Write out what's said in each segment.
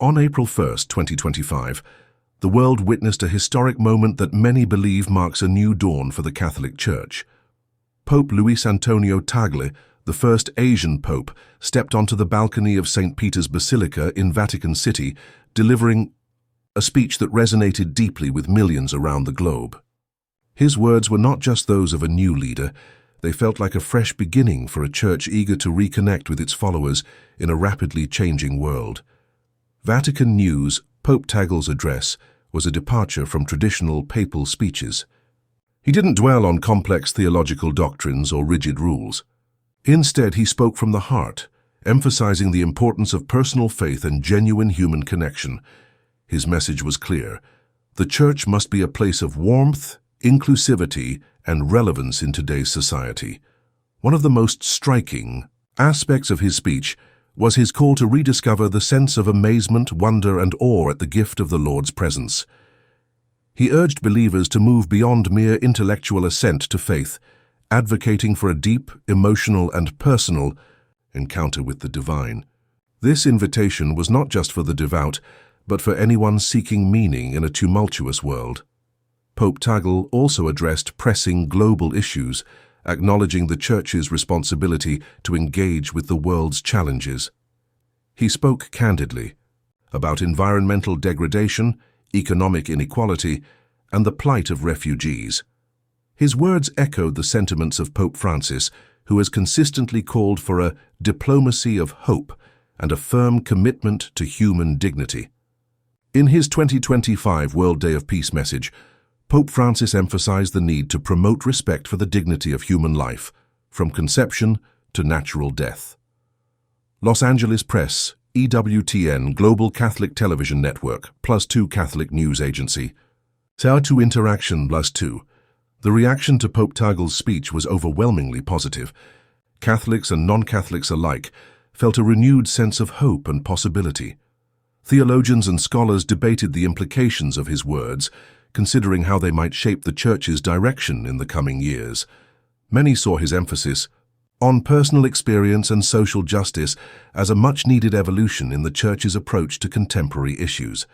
On April 1, 2025, the world witnessed a historic moment that many believe marks a new dawn for the Catholic Church. Pope Luis Antonio Tagle, the first Asian pope, stepped onto the balcony of St. Peter's Basilica in Vatican City, delivering a speech that resonated deeply with millions around the globe. His words were not just those of a new leader, they felt like a fresh beginning for a church eager to reconnect with its followers in a rapidly changing world. Vatican News, Pope Tagle's address, was a departure from traditional papal speeches. He didn't dwell on complex theological doctrines or rigid rules. Instead, he spoke from the heart, emphasizing the importance of personal faith and genuine human connection. His message was clear. The Church must be a place of warmth, inclusivity, and relevance in today's society. One of the most striking aspects of his speech was his call to rediscover the sense of amazement, wonder, and awe at the gift of the Lord's presence. He urged believers to move beyond mere intellectual assent to faith, advocating for a deep, emotional, and personal encounter with the divine. This invitation was not just for the devout, but for anyone seeking meaning in a tumultuous world. Pope Tagle also addressed pressing global issues, acknowledging the Church's responsibility to engage with the world's challenges. He spoke candidly about environmental degradation, economic inequality, and the plight of refugees. His words echoed the sentiments of Pope Francis, who has consistently called for a diplomacy of hope and a firm commitment to human dignity. In his 2025 World Day of Peace message, Pope Francis emphasized the need to promote respect for the dignity of human life, from conception to natural death. Los Angeles Press, EWTN, Global Catholic Television Network, +2 Catholic News Agency. How2 Interaction +2. The reaction to Pope Tagle's speech was overwhelmingly positive. Catholics and non-Catholics alike felt a renewed sense of hope and possibility. Theologians and scholars debated the implications of his words, considering how they might shape the Church's direction in the coming years. Many saw his emphasis on personal experience and social justice as a much-needed evolution in the Church's approach to contemporary issues.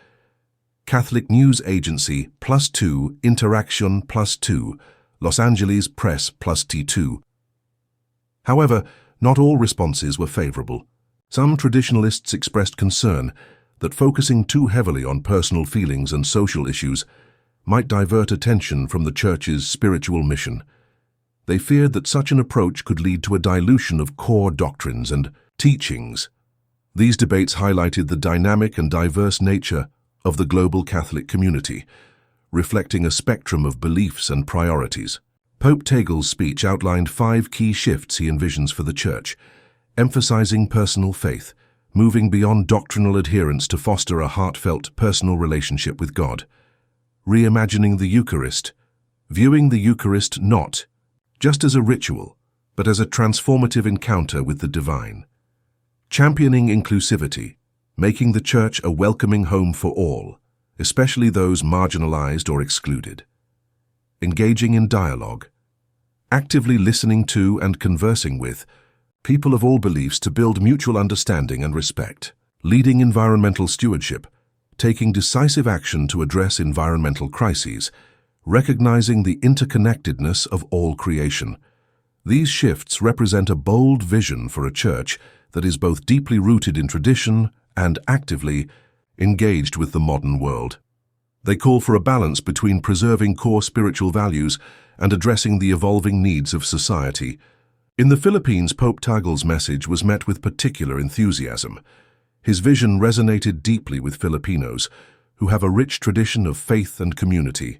Catholic News Agency +2 Interaction +2, Los Angeles Press +T2. However, not all responses were favorable. Some traditionalists expressed concern that focusing too heavily on personal feelings and social issues might divert attention from the Church's spiritual mission. They feared that such an approach could lead to a dilution of core doctrines and teachings. These debates highlighted the dynamic and diverse nature of the global Catholic community, reflecting a spectrum of beliefs and priorities. Pope Tagle's speech outlined 5 key shifts he envisions for the Church, emphasizing personal faith, moving beyond doctrinal adherence to foster a heartfelt personal relationship with God. Reimagining the Eucharist, viewing the Eucharist not just as a ritual, but as a transformative encounter with the divine. Championing inclusivity, making the Church a welcoming home for all, especially those marginalized or excluded. Engaging in dialogue, actively listening to and conversing with people of all beliefs to build mutual understanding and respect. Leading environmental stewardship, taking decisive action to address environmental crises, recognizing the interconnectedness of all creation. These shifts represent a bold vision for a Church that is both deeply rooted in tradition and actively engaged with the modern world. They call for a balance between preserving core spiritual values and addressing the evolving needs of society. In the Philippines, Pope Tagle's message was met with particular enthusiasm. His vision resonated deeply with Filipinos, who have a rich tradition of faith and community.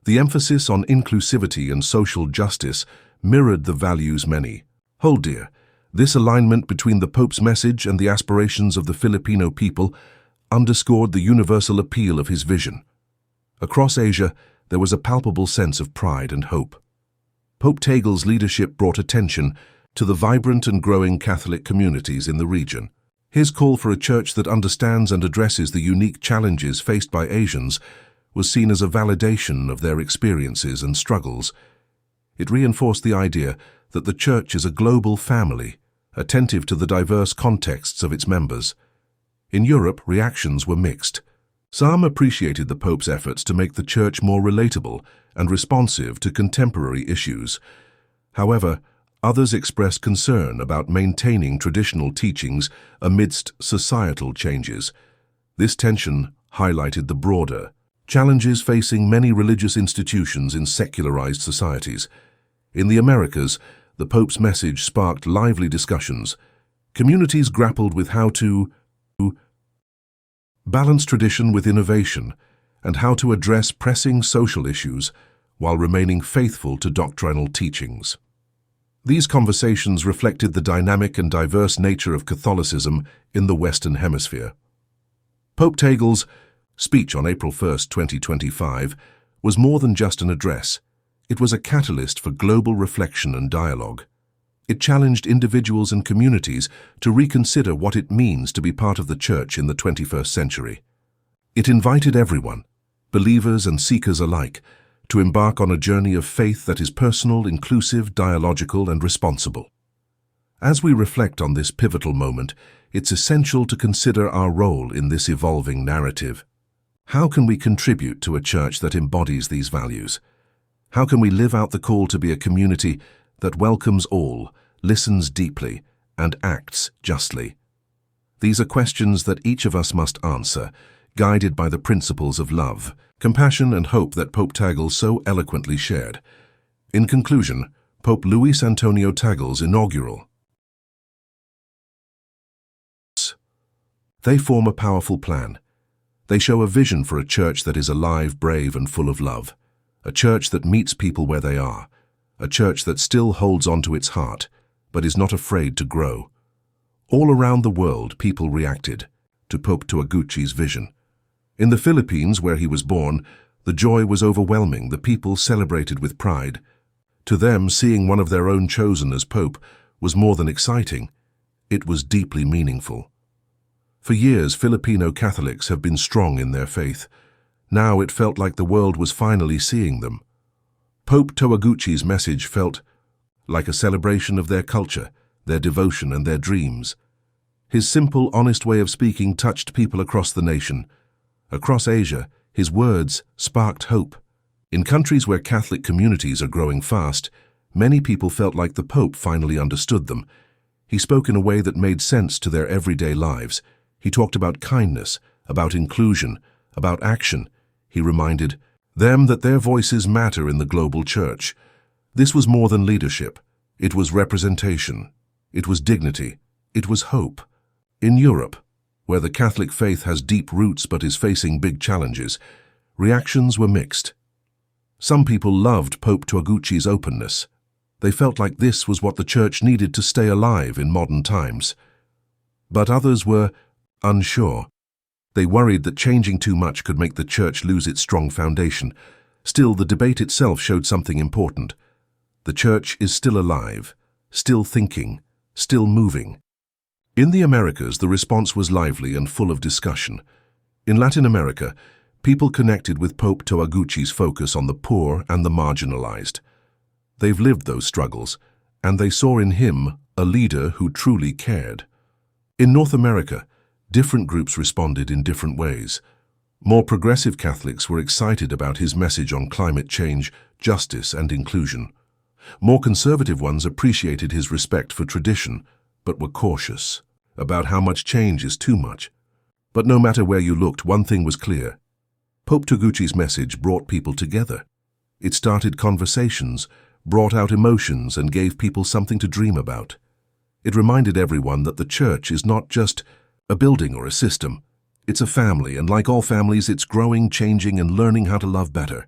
The emphasis on inclusivity and social justice mirrored the values many hold dear. This alignment between the Pope's message and the aspirations of the Filipino people underscored the universal appeal of his vision. Across Asia, there was a palpable sense of pride and hope. Pope Tagle's leadership brought attention to the vibrant and growing Catholic communities in the region. His call for a church that understands and addresses the unique challenges faced by Asians was seen as a validation of their experiences and struggles. It reinforced the idea that the Church is a global family, attentive to the diverse contexts of its members. In Europe, reactions were mixed. Some appreciated the Pope's efforts to make the Church more relatable and responsive to contemporary issues. However, others expressed concern about maintaining traditional teachings amidst societal changes. This tension highlighted the broader challenges facing many religious institutions in secularized societies. In the Americas, the Pope's message sparked lively discussions. Communities grappled with how to balance tradition with innovation and how to address pressing social issues while remaining faithful to doctrinal teachings. These conversations reflected the dynamic and diverse nature of Catholicism in the Western Hemisphere. Pope Tagle's speech on April 1, 2025, was more than just an address. It was a catalyst for global reflection and dialogue. It challenged individuals and communities to reconsider what it means to be part of the Church in the 21st century. It invited everyone, believers and seekers alike, to embark on a journey of faith that is personal, inclusive, dialogical, and responsible. As we reflect on this pivotal moment, it's essential to consider our role in this evolving narrative. How can we contribute to a church that embodies these values? How can we live out the call to be a community that welcomes all, listens deeply, and acts justly? These are questions that each of us must answer, guided by the principles of love, compassion, and hope that Pope Tagle so eloquently shared. In conclusion, Pope Luis Antonio Tagle's inaugural. They form a powerful plan. They show a vision for a church that is alive, brave, and full of love. A church that meets people where they are. A church that still holds on to its heart, but is not afraid to grow. All around the world, people reacted to Pope Taguchi's vision. In the Philippines, where he was born, the joy was overwhelming. The people celebrated with pride. To them, seeing one of their own chosen as Pope was more than exciting. It was deeply meaningful. For years, Filipino Catholics have been strong in their faith. Now it felt like the world was finally seeing them. Pope Taguchi's message felt like a celebration of their culture, their devotion, and their dreams. His simple, honest way of speaking touched people across the nation. Across Asia, his words sparked hope. In countries where Catholic communities are growing fast, many people felt like the Pope finally understood them. He spoke in a way that made sense to their everyday lives. He talked about kindness, about inclusion, about action. He reminded them that their voices matter in the global church. This was more than leadership. It was representation. It was dignity. It was hope. In Europe, where the Catholic faith has deep roots but is facing big challenges, reactions were mixed. Some people loved Pope Taguchi's openness. They felt like this was what the Church needed to stay alive in modern times. But others were unsure. They worried that changing too much could make the Church lose its strong foundation. Still, the debate itself showed something important. The Church is still alive, still thinking, still moving. In the Americas, the response was lively and full of discussion. In Latin America, people connected with Pope Taguchi's focus on the poor and the marginalized. They've lived those struggles, and they saw in him a leader who truly cared. In North America, different groups responded in different ways. More progressive Catholics were excited about his message on climate change, justice, and inclusion. More conservative ones appreciated his respect for tradition, but were cautious about how much change is too much. But no matter where you looked, one thing was clear. Pope Taguchi's message brought people together. It started conversations, brought out emotions, and gave people something to dream about. It reminded everyone that the Church is not just a building or a system. It's a family, and like all families, it's growing, changing, and learning how to love better.